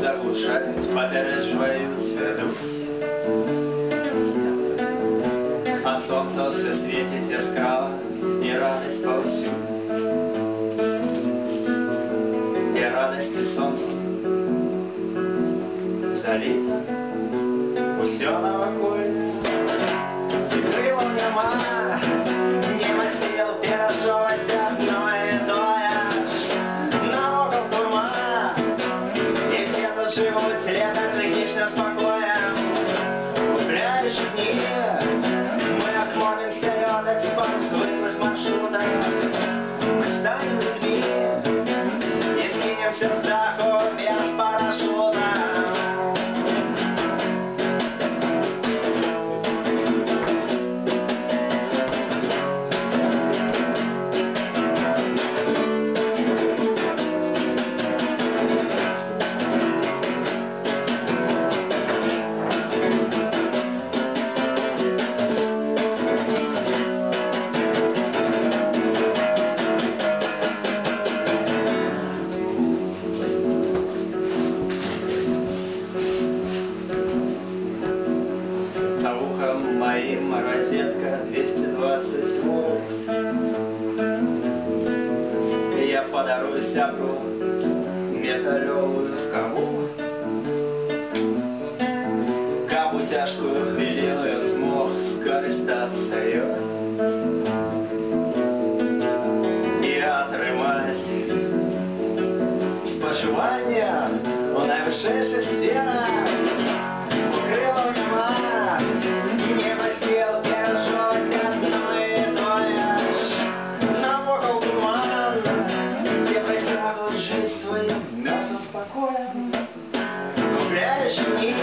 заглушать, попередживают ведут. А солнце все светит яскраво, и радость повсюду. И радостью солнцем залито все новокольное. И крылом нема, небо сил пережевать одно и дое. Наокол туман, и все тут живут летаргично спокоен. Гуляющие дни, мы отклоним вперед экспанс звыклых маршрутов. Мы станем людьми и скинемся в страху без парашюта. Моим розетка 220 вольт. И я подарую сябру металевую скобу. Кабу тяжкую хвилину ён змог скарыстацца ёй і атрымаць спачування у найвышэйшых сферах. Крылаў няма, небо сил пережевать одно и дое. Навокал туман, где притягивают жизнь своим мертвым спокоем. Гуляющие дни,